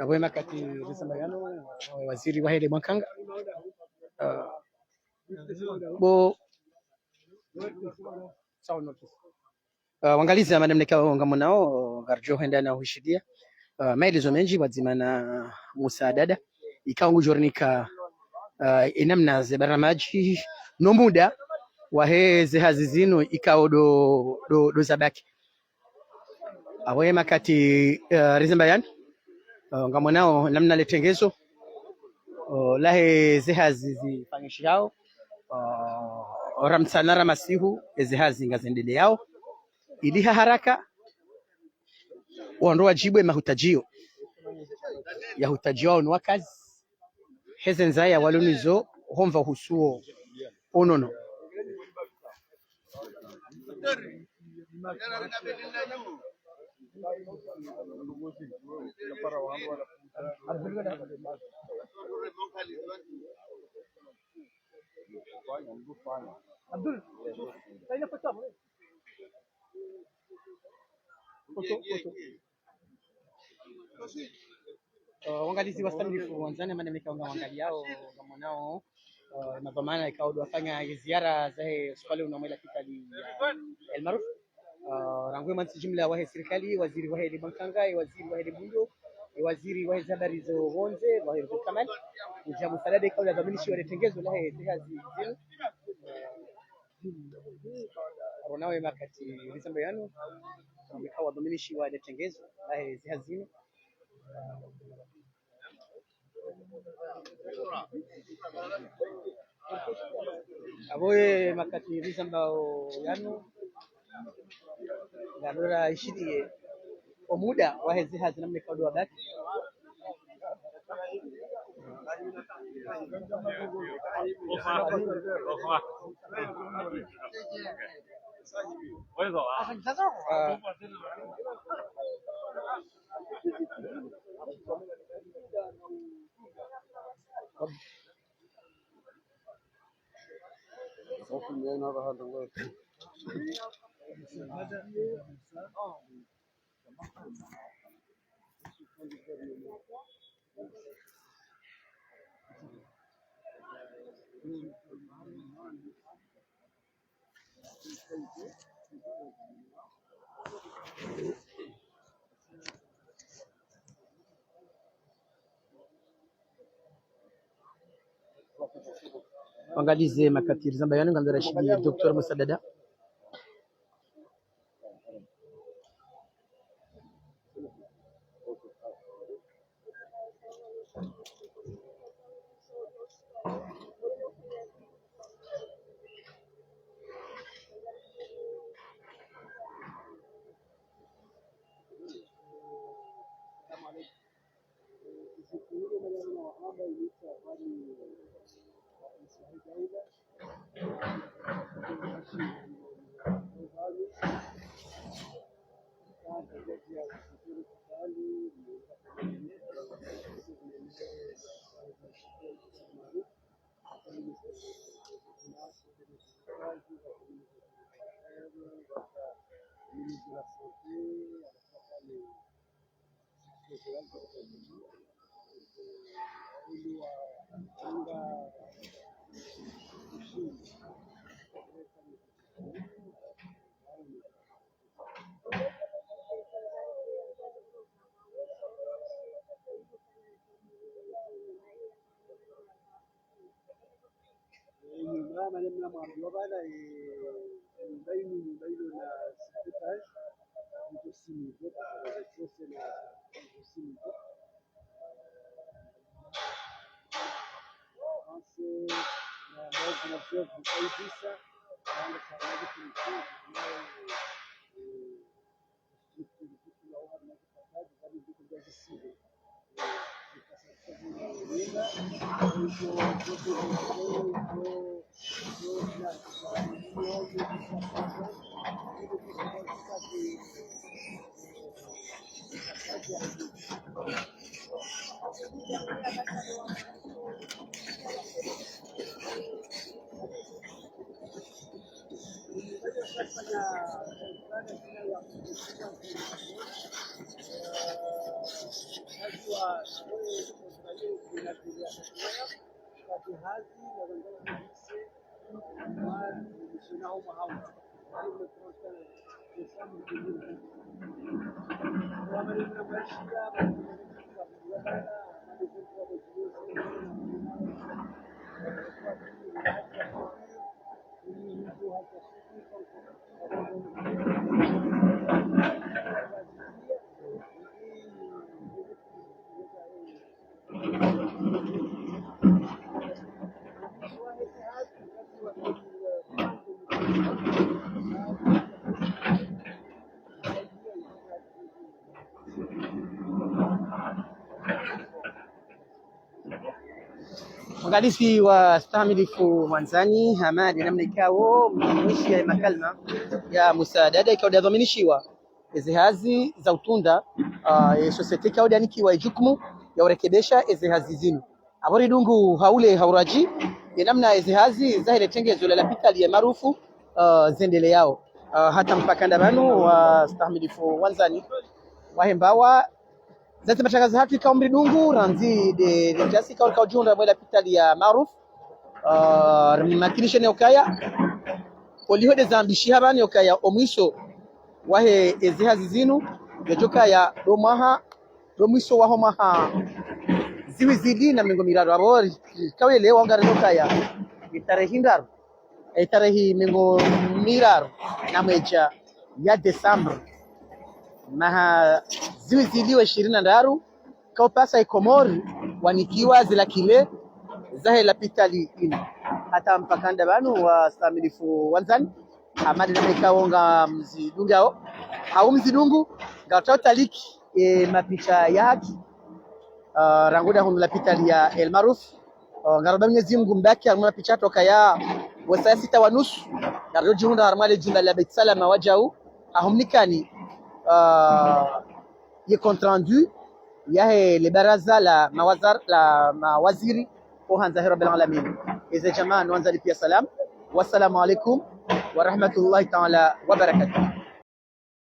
abwe makati risamba yanu waziri wa hele Mwankanga bo wangalizi ama namneka wangamo nao garjo henda na hushidia maelezo menji wadzimana Musa Dada ikaungu jornika inamna ze baramaji no muda wa heze hazizino ikao do zabaki awe makati rizamba yan ngamo nao namna letengezo lahe zehazi zifanyishi yao ramsanara masihu ezehazi ngazendele yao iliha haraka wandoa jibwe mahutajio ya hutajio ni wakazi hezenza walonizo homva husuo onono Abdul, saya foto. Wangalizi wastamilifu wanzani ama nameka wangali yao kama nao mapambano ikawa wafanya ziara za hospitali unamwela kitali elmaruf rangwe mansi jumla wa serikali waziri wa hele Mwankanga waziri wa hele Bundo waziri wa habari za Wonze wa hele Kamal jamu salade kaula dhaminishi wa tengezo la hizi zinu ronawe makati risamba yanu ikawa dhaminishi wa tengezo la hizi hazina aboye makati risamba yanu ngarora ishidie omuda wa hizi hazina mnekado baki Angalize makatiri zamba yani ngandara shidi Dr. Musa Dada. Angalizi wa stamilifu mwanzani hamadi namna ikao mwishi ya makalma ya musaadada ikao dhaminishiwa ezihazi za utunda society ikao danikiwa jukumu ya urekebesha ezihazi zinu abori dungu haule hauraji ya namna ezihazi zahile tengezo la hospitali ya maarufu zendele yao hata mpaka ndabanu wa stamilifu mwanzani wahembawa zati matangazo hatu ikawa mridungu ranzi de jasi ikawa junda mwela hospitali ya maarufu makinisha ne ukaya kolihode zambishi habani ukaya omwiso wahe ezihazi zinu yajoka ya domwiso waho maha ziwizidi na mingo miraro abori kawe leo ngare ukaya tarehe ndaro tarehe mingo miraro na mweja ya Desemba maha ziwiziliwe 20 ndaru kwa pasa ikomori wanikiwa zila kile zahe la pitali ina hata mpakanda banu wa stamilifu wanzani amadi na mekaonga mzidungao au mzidungu ngatao taliki mapicha ya haki ranguda hunu la pitali ya El Maruf ngaroba Mwenyezi Mungu mbaki amuna picha toka ya wasa 6:30 ngarojo junda harmale junda la Beit Salama wajau ahumnikani ye compte rendu yahe le baraza la mawaziri kuhanza rabbil alamin iza jamaa nwanza pia salam wassalamu alaikum wa rahmatullahi ta'ala wa barakatuh.